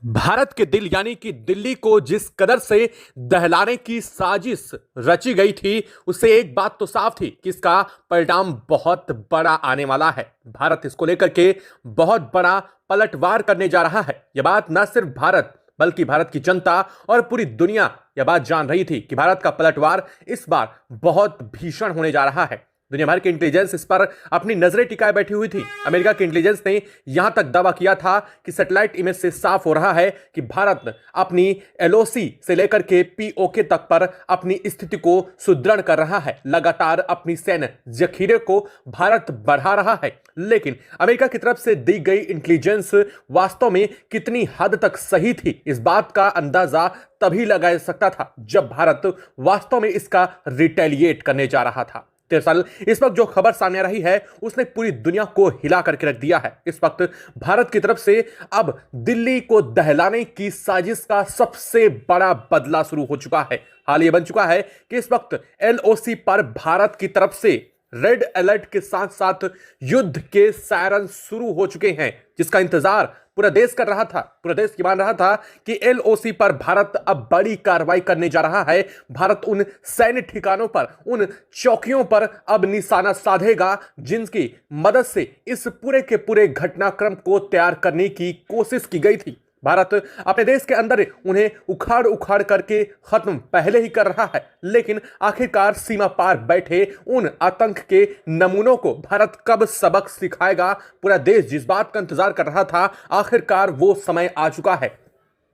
भारत के दिल यानी कि दिल्ली को जिस कदर से दहलाने की साजिश रची गई थी, उससे एक बात तो साफ थी कि इसका परिणाम बहुत बड़ा आने वाला है। भारत इसको लेकर के बहुत बड़ा पलटवार करने जा रहा है। यह बात न सिर्फ भारत बल्कि भारत की जनता और पूरी दुनिया यह बात जान रही थी कि भारत का पलटवार इस बार बहुत भीषण होने जा रहा है। दुनिया भर की इंटेलिजेंस इस पर अपनी नजरें टिकाए बैठी हुई थी। अमेरिका की इंटेलिजेंस ने यहां तक दावा किया था कि सैटेलाइट इमेज से साफ हो रहा है कि भारत अपनी एलओसी से लेकर के पीओके तक पर अपनी स्थिति को सुदृढ़ कर रहा है। लगातार अपनी सैन्य जखीरे को भारत बढ़ा रहा है। लेकिन अमेरिका की तरफ से दी गई इंटेलिजेंस वास्तव में कितनी हद तक सही थी, इस बात का अंदाजा तभी लगाया जा सकता था जब भारत वास्तव में इसका रिटेलिएट करने जा रहा था। दरअसल इस वक्त जो खबर सामने आ रही है उसने पूरी दुनिया को हिला करके रख दिया है। इस वक्त भारत की तरफ से अब दिल्ली को दहलाने की साजिश का सबसे बड़ा बदला शुरू हो चुका है। हाल ये बन चुका है कि इस वक्त एलओसी पर भारत की तरफ से रेड अलर्ट के साथ साथ युद्ध के सायरन शुरू हो चुके हैं, जिसका इंतजार पूरा देश कर रहा था। पूरा देश मान रहा था कि एलओसी पर भारत अब बड़ी कार्रवाई करने जा रहा है। भारत उन सैन्य ठिकानों पर, उन चौकियों पर अब निशाना साधेगा जिनकी मदद से इस पूरे के पूरे घटनाक्रम को तैयार करने की कोशिश की गई थी। भारत अपने देश के अंदर उन्हें उखाड़ उखाड़ करके खत्म पहले ही कर रहा है, लेकिन आखिरकार सीमा पार बैठे उन आतंक के नमूनों को भारत कब सबक सिखाएगा। पूरा देश जिस बात का इंतजार कर रहा था, आखिरकार वो समय आ चुका है।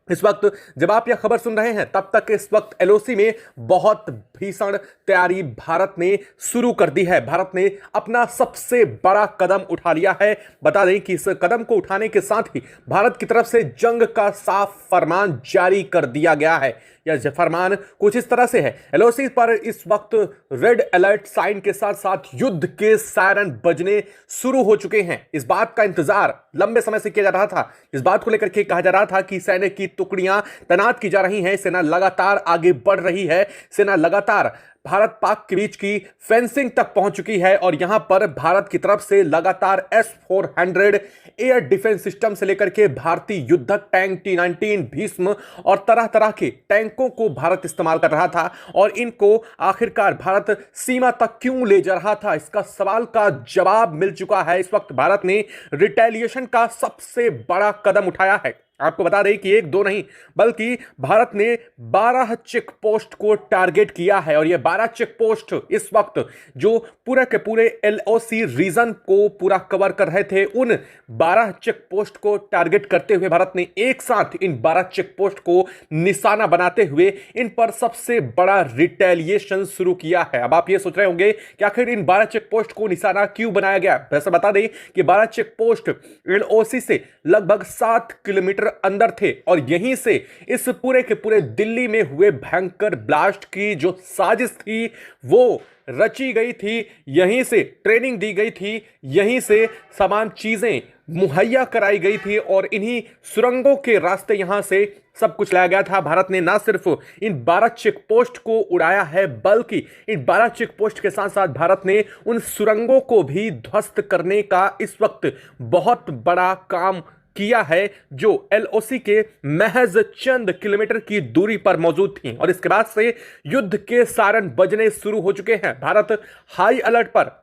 इस वक्त जब आप यह खबर सुन रहे हैं तब तक इस वक्त एलओसी में बहुत भीषण तैयारी भारत ने शुरू कर दी है। भारत ने अपना सबसे बड़ा कदम उठा लिया है। बता दें कि इस कदम को उठाने के साथ ही भारत की तरफ से जंग का साफ फरमान जारी कर दिया गया है। यह फरमान कुछ इस तरह से है, एलओसी पर इस वक्त रेड अलर्ट साइन के साथ साथ युद्ध के सायरन बजने शुरू हो चुके हैं। इस बात का इंतजार लंबे समय से किया जा रहा था। इस बात को लेकर के कहा जा रहा था कि सैन्य की टुकड़ियां तैनात की जा रही हैं, सेना लगातार आगे बढ़ रही है, सेना लगातार भारत पाक के बीच की फेंसिंग तक पहुंच चुकी है और यहां पर भारत की तरफ से लगातार S-400 एयर डिफेंस सिस्टम से लेकर के भारतीय युद्धक टैंक T-19 भीष्म और तरह तरह के टैंकों को भारत इस्तेमाल कर रहा था। और इनको आखिरकार भारत सीमा तक क्यों ले जा रहा था, इसका सवाल का जवाब मिल चुका है। इस वक्त भारत ने रिटेलिएशन का सबसे बड़ा कदम उठाया है। आपको बता दें कि एक दो नहीं बल्कि भारत ने 12 चेक पोस्ट को टारगेट किया है। और ये 12 चेक पोस्ट इस वक्त जो पूरे के पूरे एलओसी रीजन को पूरा कवर कर रहे थे, उन 12 चेक पोस्ट को टारगेट करते हुए भारत ने एक साथ इन 12 चेक पोस्ट को निशाना बनाते हुए इन पर सबसे बड़ा रिटेलिएशन शुरू किया है। अब आप ये सोच रहे होंगे कि आखिर इन 12 चेक पोस्ट को निशाना क्यों बनाया गया। वैसे बता दें कि 12 चेक पोस्ट एलओसी से लगभग 7 किलोमीटर अंदर थे और यहीं से इस पूरे के पूरे दिल्ली में हुए भयंकर ब्लास्ट की जो साजिश थी वो रची गई थी। यहीं से ट्रेनिंग दी गई थी, यहीं से तमाम चीजें मुहैया कराई गई थी और इन्हीं सुरंगों के रास्ते यहां से सब कुछ लाया गया था। भारत ने ना सिर्फ इन 12 चेक पोस्ट को उड़ाया है बल्कि इन 12 चेक पोस्ट के साथ साथ भारत ने उन सुरंगों को भी ध्वस्त करने का इस वक्त बहुत बड़ा काम किया है जो एलओसी के महज चंद किलोमीटर की दूरी पर मौजूद थी। और इसके बाद से युद्ध के सायरन बजने शुरू हो चुके हैं। भारत हाई अलर्ट पर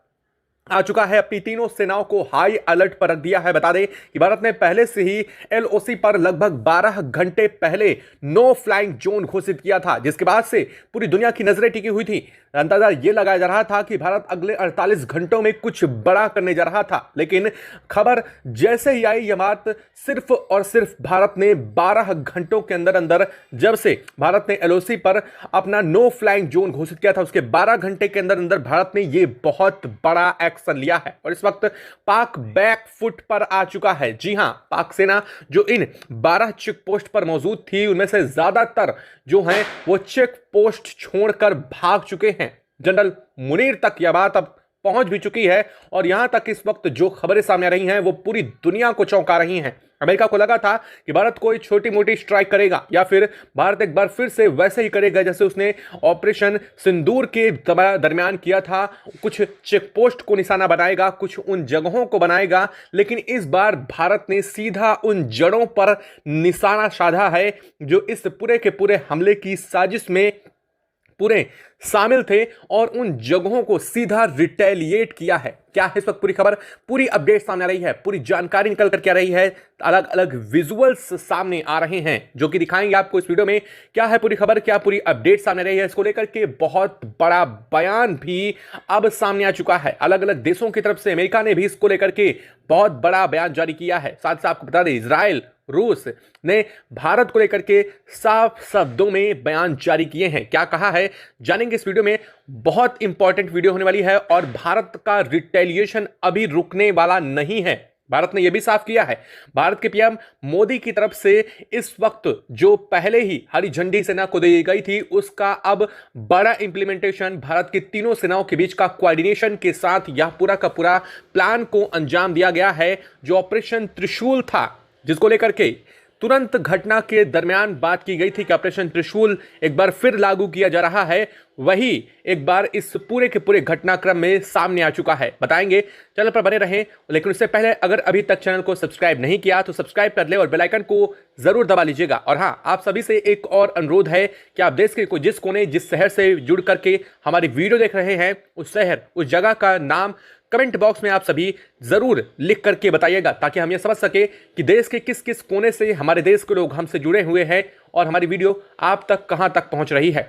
आ चुका है, अपनी तीनों सेनाओं को हाई अलर्ट पर रख दिया है। बता दें कि भारत ने पहले से ही एलओसी पर लगभग 12 घंटे पहले नो फ्लाइंग जोन घोषित किया था, जिसके बाद से पूरी दुनिया की नजरें टिकी हुई थी। अंदाजा यह लगाया जा रहा था कि भारत अगले 48 घंटों में कुछ बड़ा करने जा रहा था, लेकिन खबर जैसे ही आई, यह बात सिर्फ और सिर्फ भारत ने 12 घंटों के अंदर अंदर, जब से भारत ने एलओसी पर अपना नो फ्लाइंग जोन घोषित किया था, उसके 12 घंटे के अंदर अंदर भारत ने यह बहुत बड़ा एक्शन लिया है। और इस वक्त पाक बैक फुट पर आ चुका है। जी हां, पाक सेना जो इन 12 चेक पोस्ट पर मौजूद थी उनमें से ज्यादातर जो हैं वो चेक पोस्ट छोड़कर भाग चुके हैं। जनरल मुनीर तक यह बात अब पहुंच भी चुकी है और यहां तक इस वक्त जो खबरें सामने आ रही हैं वो पूरी दुनिया को चौंका रही हैं। अमेरिका को लगा था कि भारत कोई छोटी मोटी स्ट्राइक करेगा या फिर भारत एक बार फिर से वैसे ही करेगा जैसे उसने ऑपरेशन सिंदूर के दरमियान किया था, कुछ चेक पोस्ट को निशाना बनाएगा, कुछ उन जगहों को बनाएगा। लेकिन इस बार भारत ने सीधा उन जड़ों पर निशाना साधा है जो इस पूरे के पूरे हमले की साजिश में पूरे शामिल थे और उन जगहों को सीधा रिटेलिएट किया है। क्या है इस वक्त पूरी खबर, पूरी अपडेट सामने आ रही है, पूरी जानकारी निकल करके आ रही है, अलग अलग विजुअल्स सामने आ रहे हैं जो कि दिखाएंगे आपको इस वीडियो में। क्या है पूरी खबर, क्या पूरी अपडेट सामने आ रही है, इसको लेकर के बहुत बड़ा बयान भी अब सामने आ चुका है। अलग अलग देशों की तरफ से अमेरिका ने भी इसको लेकर के बहुत बड़ा बयान जारी किया है। साथ ही आपको बता दें इजराइल, रूस ने भारत को लेकर के साफ शब्दों में बयान जारी किए हैं। क्या कहा है जानेंगे इस वीडियो में। बहुत इंपॉर्टेंट वीडियो होने वाली है और भारत का रिटेलिएशन अभी रुकने वाला नहीं है। भारत ने यह भी साफ किया है, भारत के पीएम मोदी की तरफ से इस वक्त जो पहले ही हरी झंडी सेना को दी गई थी उसका अब बड़ा इंप्लीमेंटेशन, भारत की तीनों सेनाओं के बीच का कोऑर्डिनेशन के साथ यह पूरा का पूरा प्लान को अंजाम दिया गया है। जो ऑपरेशन त्रिशूल था जिसको लेकर के तुरंत घटना के दरमियान बात की गई थी कि ऑपरेशन त्रिशूल एक बार फिर लागू किया जा रहा है, वही एक बार इस पूरे के पूरे घटनाक्रम में सामने आ चुका है। बताएंगे, चैनल पर बने रहें। लेकिन उससे पहले अगर अभी तक चैनल को सब्सक्राइब नहीं किया तो सब्सक्राइब कर ले और बेल आइकन को जरूर दबा लीजिएगा। और हां, आप सभी से एक और अनुरोध है कि आप देश के कोई जिस कोने, जिस शहर से जुड़ करके हमारी वीडियो देख रहे हैं, उस शहर, उस जगह का नाम कमेंट बॉक्स में आप सभी जरूर लिख करके बताइएगा ताकि हम ये समझ सके कि देश के किस किस कोने से हमारे देश के लोग हमसे जुड़े हुए हैं और हमारी वीडियो आप तक कहां तक पहुंच रही है,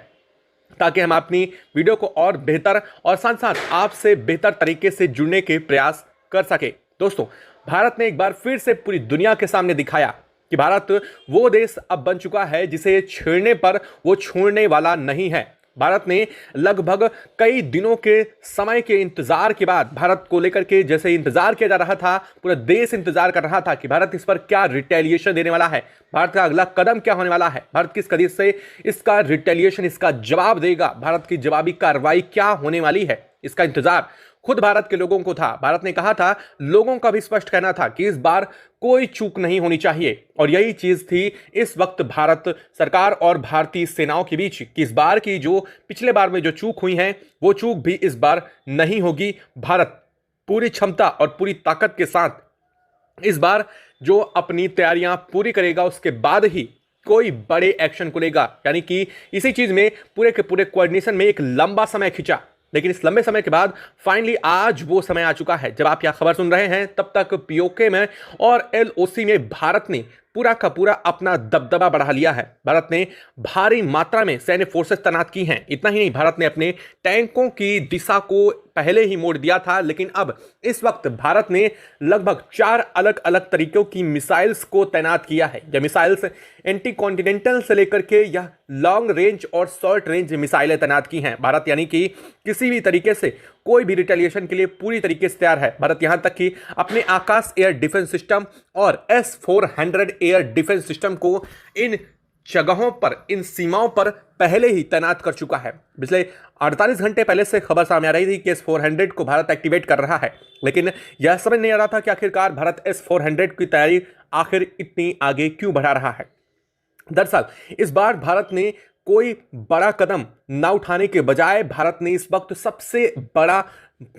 ताकि हम अपनी वीडियो को और बेहतर और साथ साथ आपसे बेहतर तरीके से जुड़ने के प्रयास कर सके। दोस्तों, भारत ने एक बार फिर से पूरी दुनिया के सामने दिखाया कि भारत वो देश अब बन चुका है जिसे छेड़ने पर वो छोड़ने वाला नहीं है। भारत ने लगभग कई दिनों के समय के इंतजार के बाद भारत को लेकर के जैसे इंतजार किया जा रहा था, पूरा देश इंतजार कर रहा था कि भारत इस पर क्या रिटेलिएशन देने वाला है, भारत का अगला कदम क्या होने वाला है, भारत किस कदर से इसका रिटेलिएशन, इसका जवाब देगा, भारत की जवाबी कार्रवाई क्या होने वाली है, इसका इंतजार खुद भारत के लोगों को था। भारत ने कहा था, लोगों का भी स्पष्ट कहना था कि इस बार कोई चूक नहीं होनी चाहिए और यही चीज थी इस वक्त भारत सरकार और भारतीय सेनाओं के बीच कि इस बार की जो पिछले बार में जो चूक हुई है वो चूक भी इस बार नहीं होगी। भारत पूरी क्षमता और पूरी ताकत के साथ इस बार जो अपनी तैयारियां पूरी करेगा उसके बाद ही कोई बड़े एक्शन को लेगा। यानी कि इसी चीज में पूरे के पूरे कोऑर्डिनेशन में एक लंबा समय खिंचा, लेकिन इस लंबे समय के बाद फाइनली आज वो समय आ चुका है। जब आप यह खबर सुन रहे हैं तब तक पीओके में और एलओसी में भारत ने पूरा का पूरा अपना दबदबा बढ़ा लिया है। भारत ने भारी मात्रा में सैन्य फोर्सेस तैनात की हैं। इतना ही नहीं, भारत ने अपने टैंकों की दिशा को पहले ही मोड़ दिया था, लेकिन अब इस वक्त भारत ने लगभग 4 अलग अलग तरीकों की मिसाइल्स को तैनात किया है। यह मिसाइल्स एंटी कॉन्टिनेंटल से लेकर के यह लॉन्ग रेंज और शॉर्ट रेंज मिसाइलें तैनात की हैं भारत, यानी कि किसी भी तरीके से कोई भी रिटेलिएशन के लिए पूरी तरीके से तैयार है भारत। यहां तक कि अपने आकाश एयर डिफेंस सिस्टम और S-400 एयर डिफेंस सिस्टम को इन जगहों पर, इन सीमाओं पर पहले ही तैनात कर चुका है। पिछले 48 घंटे पहले से खबर सामने आ रही थी कि S-400 को भारत एक्टिवेट कर रहा है, लेकिन यह समझ नहीं आ रहा था कि आखिरकार भारत S-400 की तैयारी आखिर इतनी आगे क्यों बढ़ा रहा है। दरअसल इस बार भारत ने कोई बड़ा कदम ना उठाने के बजाय भारत ने इस वक्त सबसे बड़ा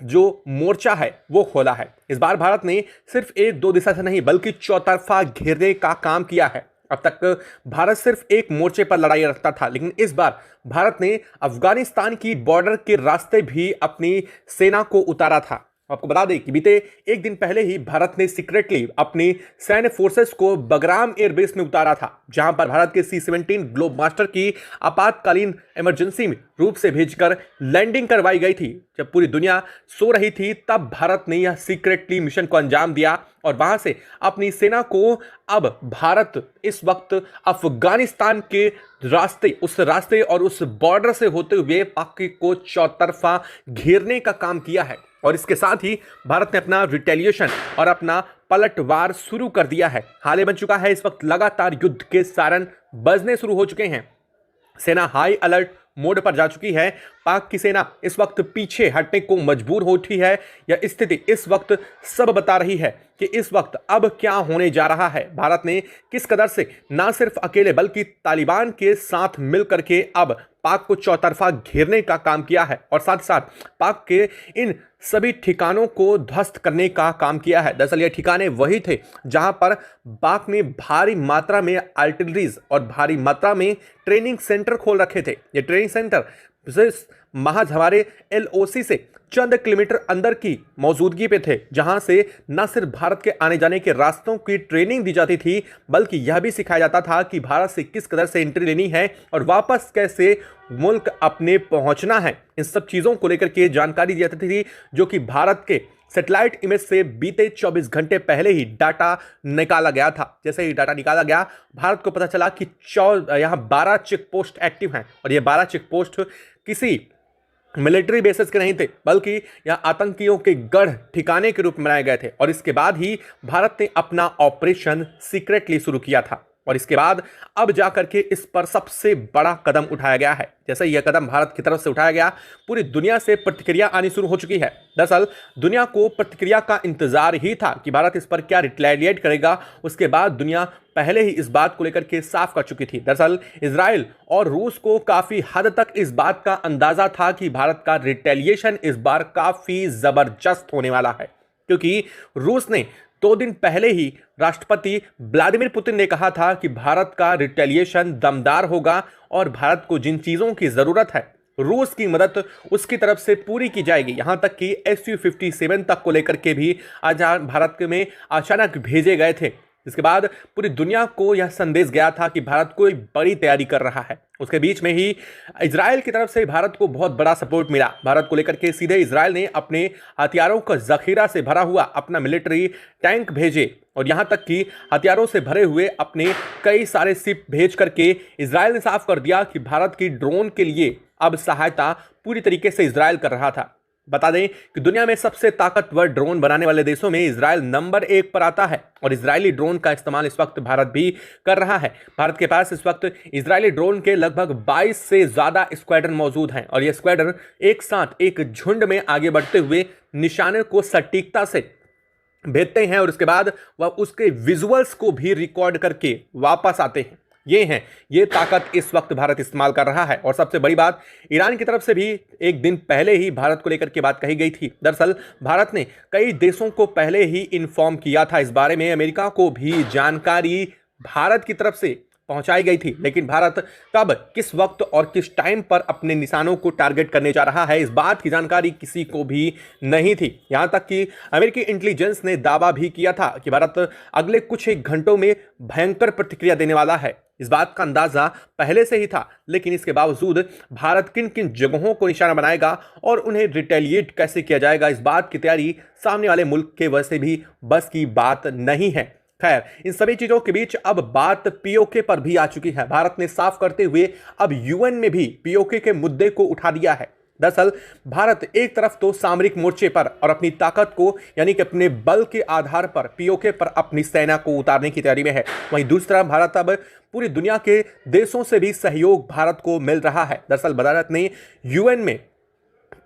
जो मोर्चा है वो खोला है। इस बार भारत ने सिर्फ एक दो दिशा से नहीं बल्कि चौतरफा घेरने का काम किया है। अब तक भारत सिर्फ एक मोर्चे पर लड़ाई लड़ता था, लेकिन इस बार भारत ने अफगानिस्तान की बॉर्डर के रास्ते भी अपनी सेना को उतारा था। आपको बता दें कि बीते एक दिन पहले ही भारत ने सीक्रेटली अपनी सैन्य फोर्सेस को बगराम एयरबेस में उतारा था, जहां पर भारत के C-17 ग्लोब मास्टर की आपातकालीन इमरजेंसी रूप से भेजकर लैंडिंग करवाई गई थी। जब पूरी दुनिया सो रही थी तब भारत ने यह सीक्रेटली मिशन को अंजाम दिया और वहां से अपनी सेना को अब भारत इस वक्त अफगानिस्तान के रास्ते, उस रास्ते और उस बॉर्डर से होते हुए पाक को चौतरफा घेरने का काम किया है। और इसके साथ ही भारत ने अपना रिटेलिएशन और अपना पलटवार शुरू कर दिया है। हाल बन चुका है, इस वक्त लगातार युद्ध के सायरन बजने शुरू हो चुके हैं। सेना हाई अलर्ट मोड पर जा चुकी है। पाक की सेना इस वक्त पीछे हटने को मजबूर हो उठी है। यह स्थिति इस वक्त सब बता रही है कि इस वक्त अब क्या होने जा रहा है। भारत ने किस कदर से ना सिर्फ अकेले बल्कि तालिबान के साथ मिलकर के अब पाक को चौतरफा घेरने का काम किया है और साथ साथ पाक के इन सभी ठिकानों को ध्वस्त करने का काम किया है। दरअसल ये ठिकाने वही थे जहां पर पाक ने भारी मात्रा में आर्टिलरीज और भारी मात्रा में ट्रेनिंग सेंटर खोल रखे थे। ये ट्रेनिंग सेंटर महज हमारे एलओसी से चंद किलोमीटर अंदर की मौजूदगी पे थे, जहां से न सिर्फ भारत के आने जाने के रास्तों की ट्रेनिंग दी जाती थी बल्कि यह भी सिखाया जाता था कि भारत से किस कदर से एंट्री लेनी है और वापस कैसे मुल्क अपने पहुंचना है। इन सब चीज़ों को लेकर के जानकारी दी जाती थी, जो कि भारत के सैटेलाइट इमेज से बीते 24 घंटे पहले ही डाटा निकाला गया था। जैसे ही डाटा निकाला गया, भारत को पता चला कि यहाँ 12 चेक पोस्ट एक्टिव हैं और ये 12 चेक पोस्ट किसी मिलिट्री बेसिस के नहीं थे बल्कि यह आतंकियों के गढ़ ठिकाने के रूप में बनाए गए थे। और इसके बाद ही भारत ने अपना ऑपरेशन सीक्रेटली शुरू किया था और इसके बाद अब जाकर के इस पर सबसे बड़ा कदम उठाया गया है। जैसे यह कदम भारत की तरफ से उठाया गया, पूरी दुनिया से प्रतिक्रिया आनी शुरू हो चुकी है। दरअसल दुनिया को प्रतिक्रिया का इंतजार ही था कि भारत इस पर क्या रिटेलिएट करेगा। उसके बाद दुनिया पहले ही इस बात को लेकर के साफ कर चुकी थी। दरअसल इजराइल और रूस को काफी हद तक इस बात का अंदाजा था कि भारत का रिटेलिएशन इस बार काफी जबरदस्त होने वाला है, क्योंकि रूस ने 2 दिन पहले ही राष्ट्रपति व्लादिमीर पुतिन ने कहा था कि भारत का रिटेलिएशन दमदार होगा और भारत को जिन चीज़ों की ज़रूरत है रूस की मदद उसकी तरफ से पूरी की जाएगी। यहां तक कि Su-57 तक को लेकर के भी आज भारत में अचानक भेजे गए थे। इसके बाद पूरी दुनिया को यह संदेश गया था कि भारत कोई बड़ी तैयारी कर रहा है। उसके बीच में ही इजराइल की तरफ से भारत को बहुत बड़ा सपोर्ट मिला। भारत को लेकर के सीधे इजराइल ने अपने हथियारों का जखीरा से भरा हुआ अपना मिलिट्री टैंक भेजे और यहां तक कि हथियारों से भरे हुए अपने कई सारे शिप भेज करके इजराइल ने साफ कर दिया कि भारत की ड्रोन के लिए अब सहायता पूरी तरीके से इजराइल कर रहा था। बता दें कि दुनिया में सबसे ताकतवर ड्रोन बनाने वाले देशों में इजराइल नंबर 1 पर आता है और इजरायली ड्रोन का इस्तेमाल इस वक्त भारत भी कर रहा है। भारत के पास इस वक्त इजरायली ड्रोन के लगभग 22 से ज्यादा स्क्वाड्रन मौजूद हैं और ये स्क्वाड्रन एक साथ एक झुंड में आगे बढ़ते हुए निशाने को सटीकता से भेजते हैं और उसके बाद वह उसके विजुअल्स को भी रिकॉर्ड करके वापस आते हैं। ये ताकत इस वक्त भारत इस्तेमाल कर रहा है। और सबसे बड़ी बात, ईरान की तरफ से भी एक दिन पहले ही भारत को लेकर के बात कही गई थी। दरअसल भारत ने कई देशों को पहले ही इन्फॉर्म किया था इस बारे में, अमेरिका को भी जानकारी भारत की तरफ से पहुंचाई गई थी, लेकिन भारत कब, किस वक्त और किस टाइम पर अपने निशानों को टारगेट करने जा रहा है इस बात की जानकारी किसी को भी नहीं थी। यहां तक कि अमेरिकी इंटेलिजेंस ने दावा भी किया था कि भारत अगले कुछ एक घंटों में भयंकर प्रतिक्रिया देने वाला है। इस बात का अंदाजा पहले से ही था, लेकिन इसके बावजूद भारत किन किन जगहों को निशाना बनाएगा और उन्हें रिटेलिएट कैसे किया जाएगा, इस बात की तैयारी सामने वाले मुल्क के वजह से भी बस की बात नहीं है। खैर, इन सभी चीजों के बीच अब बात पीओके पर भी आ चुकी है। भारत ने साफ करते हुए अब यूएन में भी पीओके के मुद्दे को उठा दिया है। दरअसल भारत एक तरफ तो सामरिक मोर्चे पर और अपनी ताकत को यानी कि अपने बल के आधार पर पीओके पर अपनी सेना को उतारने की तैयारी में है, वहीं दूसरी तरफ भारत अब पूरी दुनिया के देशों से भी सहयोग भारत को मिल रहा है। दरअसल भारत ने यूएन में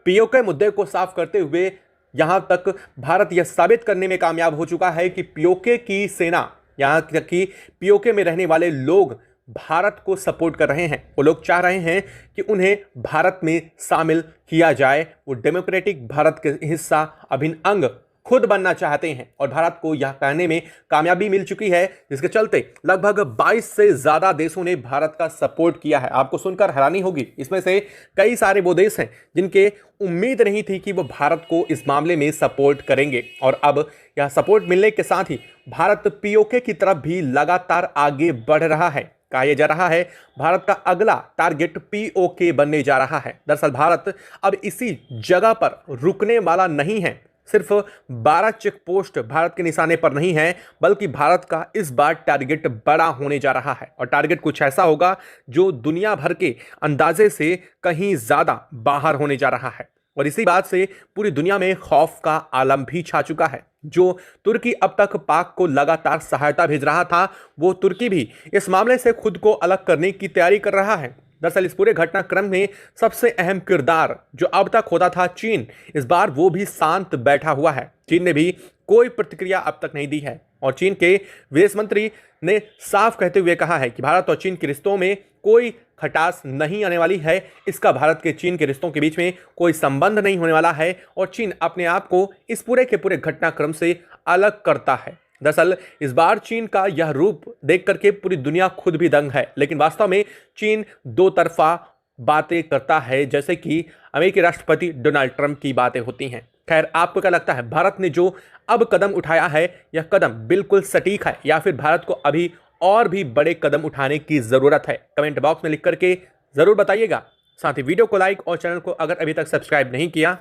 पीओके मुद्दे को साफ करते हुए यहां तक भारत यह साबित करने में कामयाब हो चुका है कि पीओके की सेना, यहां तक कि पीओके में रहने वाले लोग भारत को सपोर्ट कर रहे हैं। वो लोग चाह रहे हैं कि उन्हें भारत में शामिल किया जाए। वो डेमोक्रेटिक भारत के हिस्सा, अभिन्न अंग खुद बनना चाहते हैं और भारत को यह कहने में कामयाबी मिल चुकी है, जिसके चलते लगभग 22 से ज्यादा देशों ने भारत का सपोर्ट किया है। आपको सुनकर हैरानी होगी, इसमें से कई सारे वो देश हैं जिनके उम्मीद नहीं थी कि वो भारत को इस मामले में सपोर्ट करेंगे और अब यह सपोर्ट मिलने के साथ ही भारत पीओके की तरफ भी लगातार आगे बढ़ रहा है। कहा जा रहा है भारत का अगला टारगेट पीओके बनने जा रहा है। दरअसल भारत अब इसी जगह पर रुकने वाला नहीं है। सिर्फ 12 चेक पोस्ट भारत के निशाने पर नहीं है, बल्कि भारत का इस बार टारगेट बड़ा होने जा रहा है और टारगेट कुछ ऐसा होगा जो दुनिया भर के अंदाजे से कहीं ज्यादा बाहर होने जा रहा है। और इसी बात से पूरी दुनिया में खौफ का आलम भी छा चुका है। जो तुर्की अब तक पाक को लगातार सहायता भेज रहा था, वो तुर्की भी इस मामले से खुद को अलग करने की तैयारी कर रहा है। दरअसल इस पूरे घटनाक्रम में सबसे अहम किरदार जो अब तक होता था चीन, इस बार वो भी शांत बैठा हुआ है। चीन ने भी कोई प्रतिक्रिया अब तक नहीं दी है और चीन के विदेश मंत्री ने साफ कहते हुए कहा है कि भारत और चीन के रिश्तों में कोई खटास नहीं आने वाली है। इसका भारत के चीन के रिश्तों के बीच में कोई संबंध नहीं होने वाला है और चीन अपने आप को इस पूरे के पूरे घटनाक्रम से अलग करता है। दरअसल इस बार चीन का यह रूप देख करके पूरी दुनिया खुद भी दंग है, लेकिन वास्तव में चीन दो तरफा बातें करता है, जैसे कि अमेरिकी राष्ट्रपति डोनाल्ड ट्रंप की बातें होती हैं। खैर, आपको क्या लगता है, भारत ने जो अब कदम उठाया है यह कदम बिल्कुल सटीक है या फिर भारत को अभी और भी बड़े कदम उठाने की जरूरत है? कमेंट बॉक्स में लिख करके जरूर बताइएगा। साथ ही वीडियो को लाइक और चैनल को अगर अभी तक सब्सक्राइब नहीं किया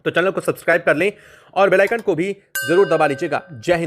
तो चैनल को सब्सक्राइब कर लें और बेल आइकन को भी जरूर दबा लीजिएगा। जय हिंद।